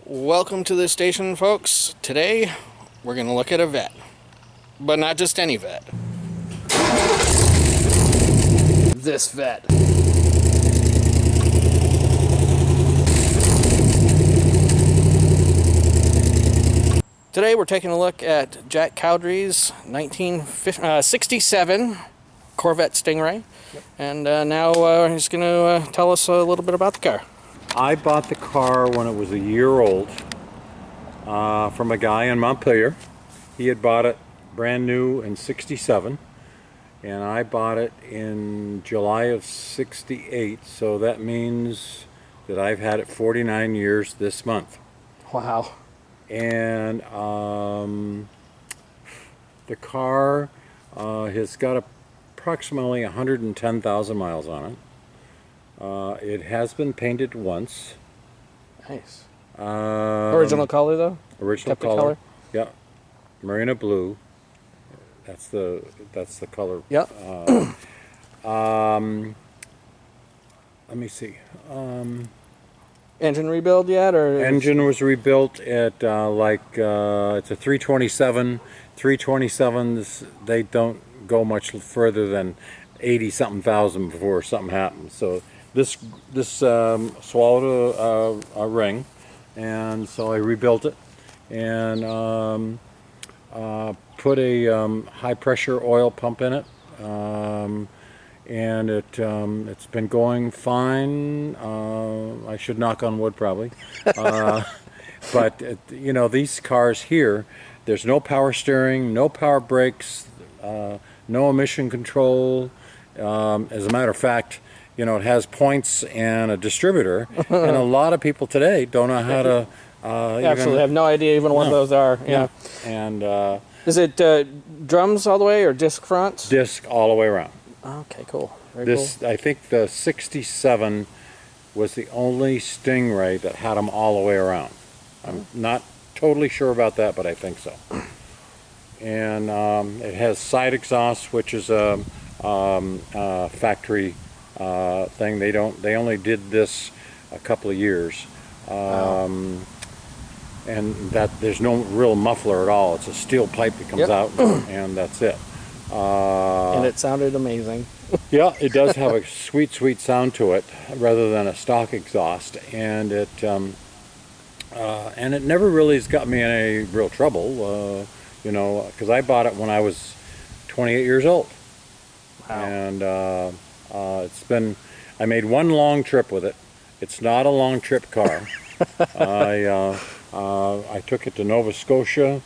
Welcome to the station, folks. Today we're going to look at a Vette, but not just any Vette. This Vette. Today we're taking a look at Jack Cowdery's 1967 Corvette Stingray. Yep. And now he's going to tell us a little bit about the car. I bought the car when it was a year old from a guy in Montpelier. He had bought it brand new in '67, and I bought it in July of '68, so that means that I've had it 49 years this month. Wow. And the car has got approximately 110,000 miles on it. It has been painted once. Nice. Original color though? Original color. Yeah. Marina blue. That's the color. Yep. Let me see. Engine rebuild yet, or engine was rebuilt at it's a 327. 327s, they don't go much further than 80-something thousand before something happens. So this swallowed a ring, and so I rebuilt it and put a high pressure oil pump in it, and it's been going fine. I should knock on wood probably, but you know, these cars here, there's no power steering, no power brakes, no emission control. As a matter of fact, you know, it has points and a distributor, and a lot of people today don't know how to absolutely have no idea even what those are. Yeah. And is it drums all the way or disc fronts? Disc all the way around. Okay, cool. Very cool. I think the '67 was the only Stingray that had them all the way around. I'm not totally sure about that, but I think so. And it has side exhaust, which is a factory thing. They only did this a couple of years, and that there's no real muffler at all. It's a steel pipe that comes out, and that's it. And it sounded amazing. Yeah, it does have a sweet sound to it, rather than a stock exhaust, and it never really has got me in any real trouble. You know, because I bought it when I was 28 years old. Wow. And I made one long trip with it. It's not a long trip car. I took it to Nova Scotia,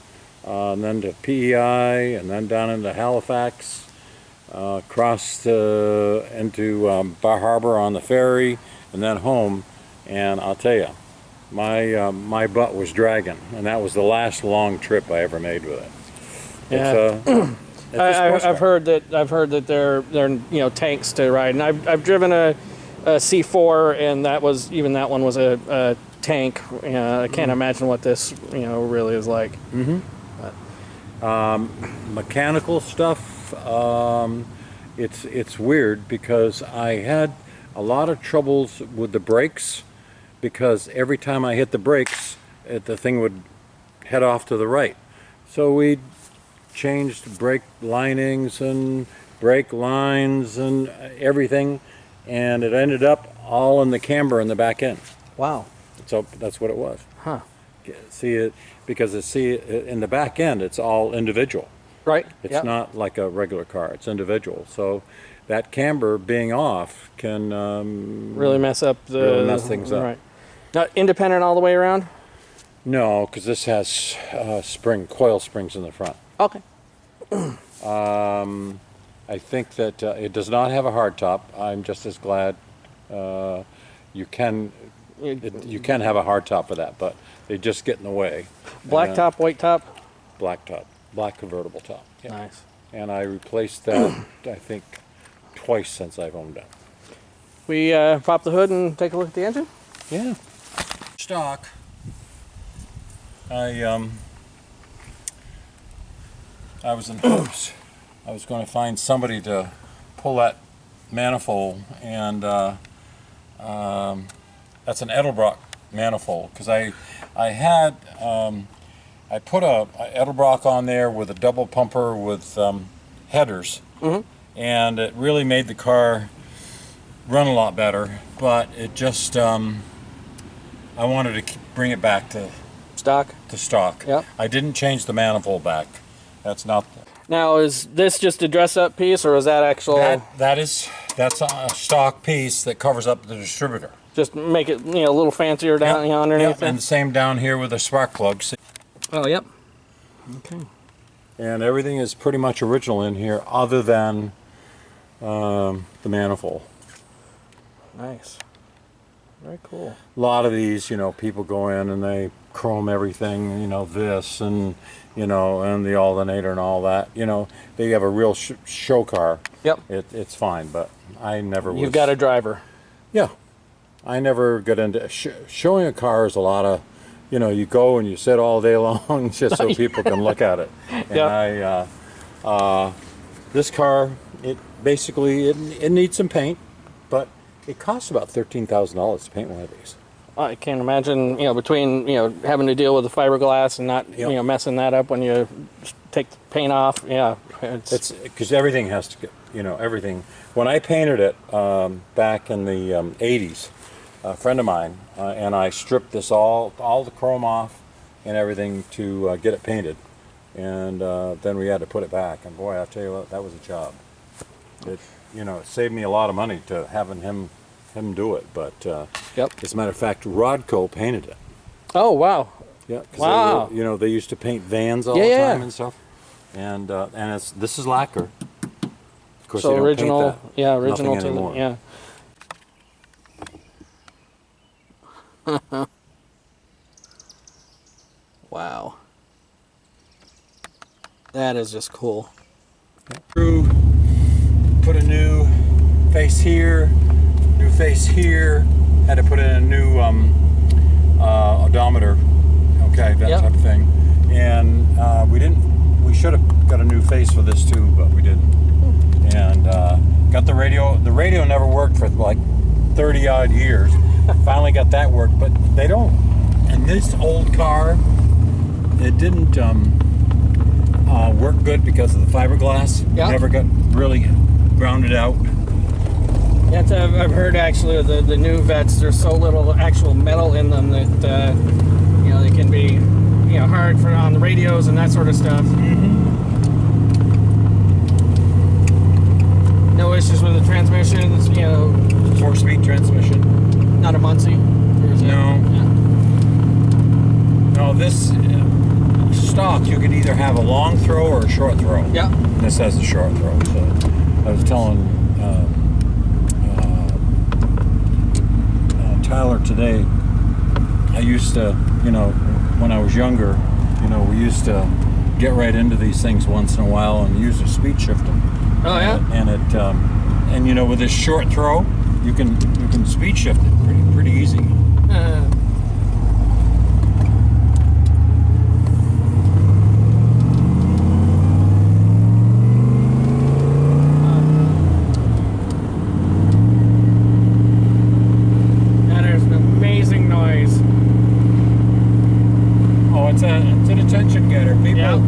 and then to PEI, and then down into Halifax, crossed into Bar Harbor on the ferry, and then home. And I'll tell you, my butt was dragging, and that was the last long trip I ever made with it. Yeah. I've heard that they're tanks to ride, and I've driven a C4, and that one was a tank. I can't imagine what this really is like. Mechanical stuff, it's weird because I had a lot of troubles with the brakes, because every time I hit the brakes, the thing would head off to the right. So we changed brake linings and brake lines and everything, and it ended up all in the camber in the back end. Wow. So that's what it was. Huh. See it, because in the back end it's all individual. Right. It's not like a regular car, it's individual. So that camber being off can really mess things up. Right. Now, independent all the way around? No, because this has coil springs in the front. Okay. I think that it does not have a hard top. I'm just as glad. You can have a hard top for that, but they just get in the way. Black top, white top? Black top, black convertible top. Yeah. Nice. And I replaced that I think twice since I've owned it. We pop the hood and take a look at the engine? Yeah. Stock. I was in hopes I was going to find somebody to pull that manifold, and that's an Edelbrock manifold, because I had I put a Edelbrock on there with a double pumper with headers, and it really made the car run a lot better. But it just I wanted to bring it back to Stock. stock. Yep. I didn't change the manifold back. That's not. Now, is this just a dress-up piece, or is that actual? That's a stock piece that covers up the distributor. Just make it, a little fancier down, underneath. Yep. And the same down here with the spark plugs. Oh, yep. Okay. And everything is pretty much original in here, other than the manifold. Nice. Very cool. A lot of these, people go in and they chrome everything, this and and the alternator and all that. They have a real show car. Yep. It's fine, but I never was. You've got a driver. Yeah. I never got into showing a car. Is a lot of, you go and you sit all day long just so people can look at it. And Yep. This car, it basically it needs some paint, but it costs about $13,000 to paint one of these. I can't imagine, between, having to deal with the fiberglass and not, Yep. messing that up when you take the paint off. Yeah. It's because everything has to get, everything. When I painted it back in the 80s, a friend of mine and I stripped this all the chrome off and everything to get it painted, and then we had to put it back. And boy, I tell you what, that was a job. It it saved me a lot of money to having him do it. But Yep. as a matter of fact, Rodco painted it. Oh, wow. Yeah. 'Cause Wow. They were, they used to paint vans all Yeah, the yeah. time and stuff. And this is lacquer. Of course, So they don't original, paint that. yeah, original Nothing to the, anymore. yeah. Wow. That is just cool. Put a new face here, new face here. Had to put in a new odometer. Okay, that Yep. type of thing. And we didn't. We should have got a new face for this too, but we didn't. And got the radio. The radio never worked for like 30 odd years. Finally got that worked, but they don't. And this old car, it didn't work good because of the fiberglass. Yeah. Never got really grounded out. Yeah, I've heard actually the new Vets, there's so little actual metal in them that they can be hard for on the radios and that sort of stuff. No issues with the transmissions, 4-speed transmission. not a Muncie. Or is it? No. Yeah. No, this stock, you can either have a long throw or a short throw. Yeah. And this has a short throw. So I was telling Tyler today, I used to, when I was younger, we used to get right into these things once in a while and use a speed shifter. Oh, yeah? And it, with this short throw, you can speed shift it pretty easy. That is an amazing noise. Oh, it's an attention getter. People Yeah.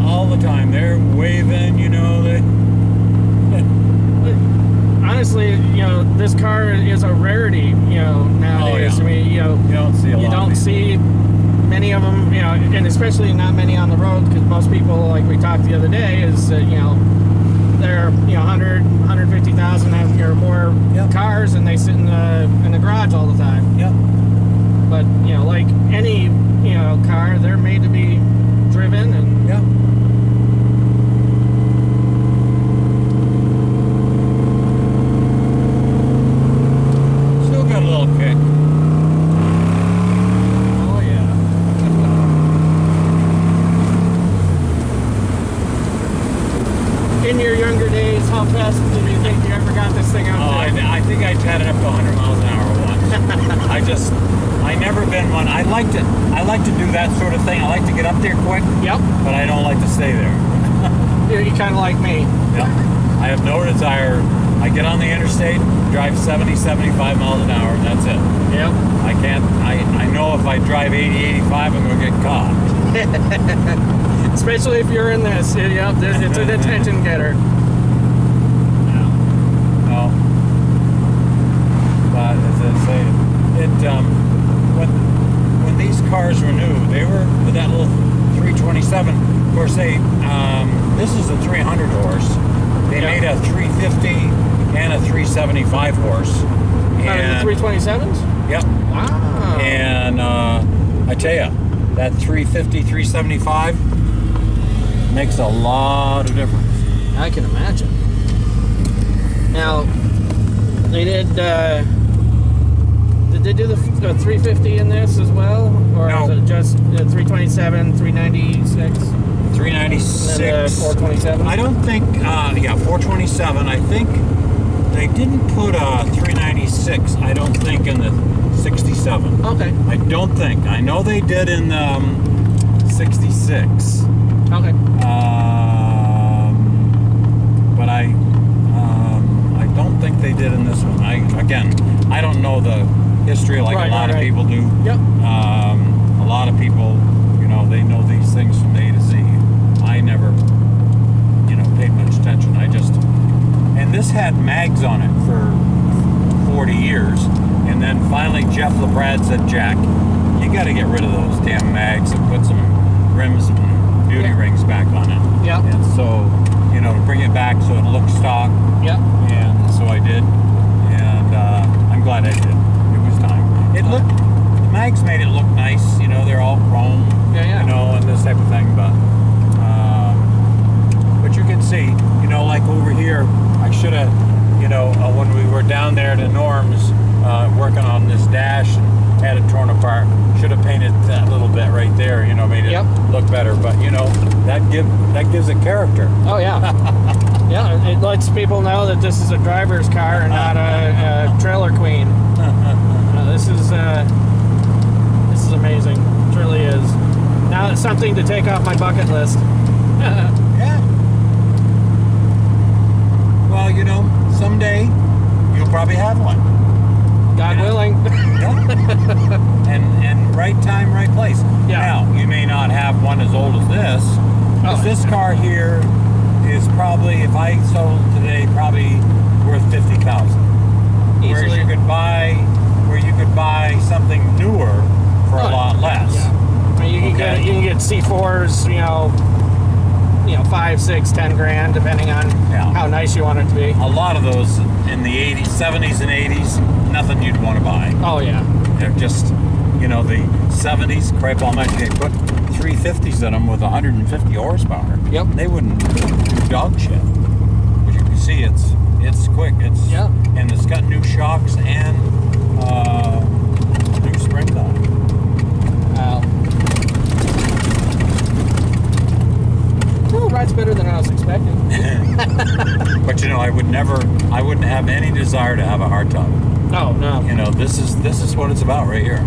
all the time, they're waving, Honestly, this car is a rarity, nowadays. Oh, yeah. I mean, You don't see a lot you of don't these. see many of them, and especially not many on the road, because most people, like we talked the other day, is they're 100, 150,000 or more Yep. cars, and they sit in the garage all the time. Yep. But like any car, they're made to be driven, and Yep. Still got a little kick. oh yeah. In your younger days, how fast did you think you ever got this thing out Oh, there? I think I had it up to 100 miles an hour once. I never been one. I like to do that sort of thing. I like to get up there quick, Yep. but I don't like to stay there. You're kind of like me. Yeah. I have no desire I get on the interstate, drive 70, 75 miles an hour, and that's it. Yep. I can't, I know if I drive 80, 85, I'm going to get caught. Especially if you're in this. Yep, it's a detention getter. No. But as I say, when these cars were new, they were with that little 327. Of course, this is a 300 horse. They made a 350 and a 375 horse. And the 327s? Yep. Wow. And I tell you, that 350, 375 makes a lot of difference. I can imagine. Now, they did they do the 350 in this as well? Or No. is it just 327, 396? 396. 427? I don't think, 427. I think they didn't put a 396, I don't think, in the 67. Okay. I don't think. I know they did in 66. Okay. But I don't think they did in this one. I don't know the history like a lot of people do. Yep. A lot of people, they know these things from A to Z. I never, paid much attention. And this had mags on it for 40 years. And then finally Jeff LeBrad said, Jack, you got to get rid of those damn mags and put some rims and beauty rings back on it. Yep. And so, to bring it back so it looks stock. Yep. And so I did. And I'm glad I did. It was time. The mags made it look nice. They're all chrome. Yeah. And this type of thing. But you can see, like over here, I should have, when we were down there to Norm's, working on this dash and had it torn apart, should have painted that little bit right there, made it look better. But that gives it character. Oh yeah. Yeah, it lets people know that this is a driver's car and not a trailer queen. This is amazing. It really is. Now it's something to take off my bucket list. Yeah. Well, someday you'll probably have one. God willing. Yeah. And right time, right place. Yeah. Now, you may not have one as old as this. Because this car here is probably, if I sold today, probably worth $50,000. Whereas you could buy something newer for a lot less. Yeah. I mean, you can get C4s, 5, 6, 10 grand, depending on how nice you want it to be. A lot of those in the 80s, 70s and 80s, nothing you'd want to buy. Oh yeah. They're just, the 70s, crepe almighty, they put 350s in them with 150 horsepower. Yep. They wouldn't do dog shit. But you can see it's quick. And it's got new shocks and new springs on it. Wow. Well, ride's better than I was expecting. But I wouldn't have any desire to have a hardtop. Oh no. This is what it's about right here.